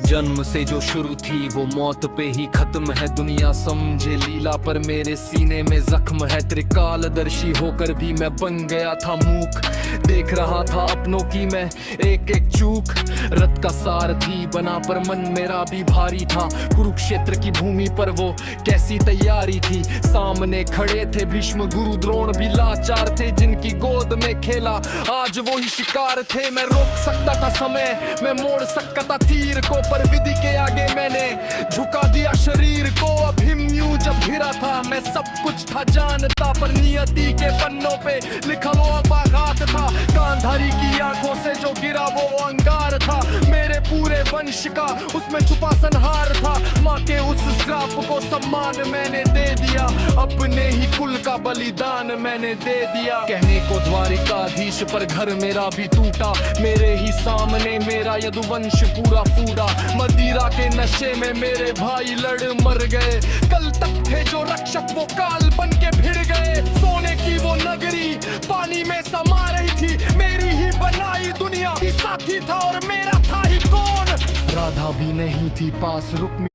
जन्म से जो शुरू थी वो मौत पे ही खत्म है। दुनिया समझे लीला पर मेरे सीने में जख्म है। त्रिकालदर्शी होकर भी मैं बन गया था मूक। देख रहा था अपनों की मैं एक एक चूक। रथ का सारथी बना पर मन मेरा भी भारी था। कुरुक्षेत्र की भूमि पर वो कैसी तैयारी थी। सामने खड़े थे भीष्म गुरु द्रोण भी लाचार थे। जिनकी गोद में खेला आज वो ही शिकार थे। मैं रोक सकता था समय, मैं मोड़ सकता था तीर को, पर विधि के आगे मैंने झुका दिया शरीर को। अभिमन्यु जब घिरा था मैं सब कुछ था जानता, पर नियति के पन्नों पे लिखा वो आघात था। गांधारी की आंखों से जो गिरा वो अंगार था। मेरे पूरे वंश का उसमें छुपा संहार था। माँ के उस श्राप को सम्मान मैंने दे दिया। अपने ही कुल का बलिदान मैंने दे दिया। कहने को द्वारिकाधीश पर घर मेरा भी टूटा। मेरे ही सामने मेरा यदुवंश पूरा फूटा। मदिरा के नशे में मेरे भाई लड़ मर गए। कल तक थे जो रक्षक वो काल बन के भिड़ गए। सोने की वो नगरी पानी में समा रही थी। मेरी ही बनाई दुनिया की साथी था और मेरा था ही कौन। राधा भी नहीं थी पास, रुक्मिणी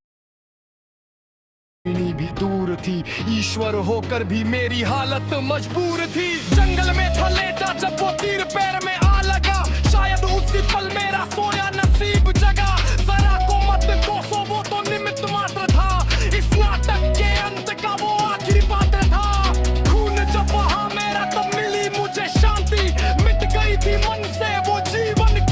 भी दूर थी। ईश्वर होकर भी मेरी हालत मजबूर थी। जंगल में था लेटा जब वो तीर पैर में आ लगा। शायद उसी पल मेरा सोया नसीब जगा। जरा को मत कोसो वो तो निमित्त मात्र था। इस नाटक के अंत का वो आखिरी पात्र था। खून जब बहा मेरा तब मिली मुझे शांति। मिट गई थी मन से वो जीवन की।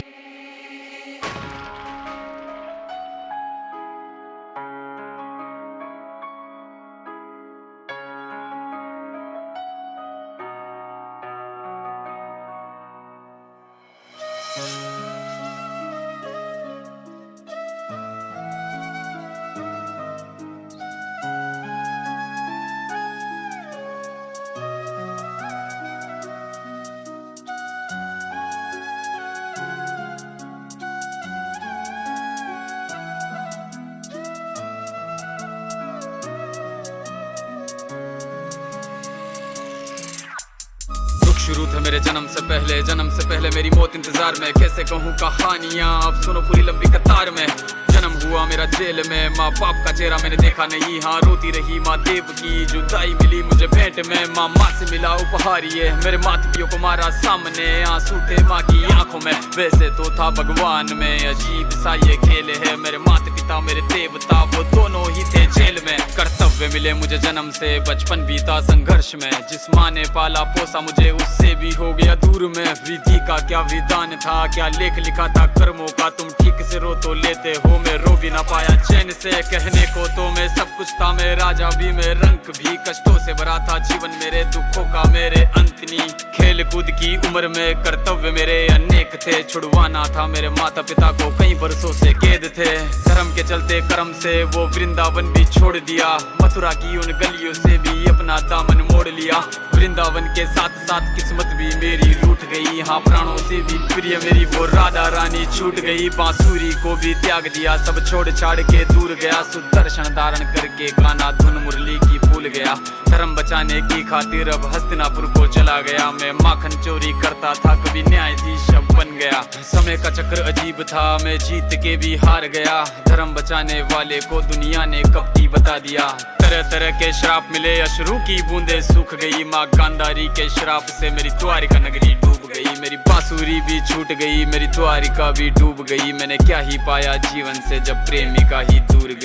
शुरू थे मेरे जन्म से पहले मेरी मौत इंतजार में। कैसे कहूँ कहानियाँ अब सुनो पूरी लंबी कतार में। जन्म हुआ मेरा जेल में, माँ बाप का चेहरा मैंने देखा नहीं। हाँ रोती रही माँ देव की जुदाई मिली मुझे भेंट में। माँ से मिला उपहार ये, मेरे माता पिता को मारा सामने। आंसू थे माँ की आंखों में, वैसे तो था भगवान में। अजीब सा ये खेल है, मेरे माता पिता मेरे देवता वो दोनों ही थे जेल में। कर्तव्य मिले मुझे जन्म से, बचपन बीता संघर्ष में। जिस माँ ने पाला पोसा मुझे उससे भी हो गया दूर में। विधि का क्या विधान था, क्या लेख लिखा था कर्मों का। तुम ठीक से रो तो लेते हो, मैं रो भी ना पाया चैन से। कहने को तो मैं सब कुछ था, मैं राजा भी, मैं रंग भी। कष्टों से भरा था जीवन मेरे, दुखों का मेरे अंत नहीं। खेल कूद की उम्र में कर्तव्य मेरे अनेक थे। छुड़वाना था मेरे माता पिता को, कई बरसों से कैद थे। धर्म के चलते कर्म से वो वृंदावन भी छोड़ दिया। मथुरा की उन गलियों से भी अपना दामन मोड़ लिया। वृंदावन के साथ साथ किस्मत भी मेरी रूठ गई। हाँ प्राणों से भी प्रिय मेरी वो राधा रानी छूट गई। बांसुरी को भी त्याग दिया, सब छोड़ छाड़ के दूर गया। सुदर्शन धारण करके गाना धुन मुरली की भूल गया। धर्म बचाने की खातिर अब हस्तिनापुर को चला गया। मैं माखन चोरी करता था, कभी न्यायाधीश अब बन गया। समय का चक्र अजीब था, मैं जीत के भी हार गया। धर्म बचाने वाले को दुनिया ने कपटी बता दिया। तरह तरह के श्राप मिले, अश्रु की बूंदे सूख गई। माँ गांधारी के श्राप से मेरी द्वारिका नगरी डूब गई। मेरी बांसुरी भी छूट गई, मेरी द्वारिका भी डूब गई। मैंने क्या ही पाया जीवन से जब प्रेमिका ही दूर गई।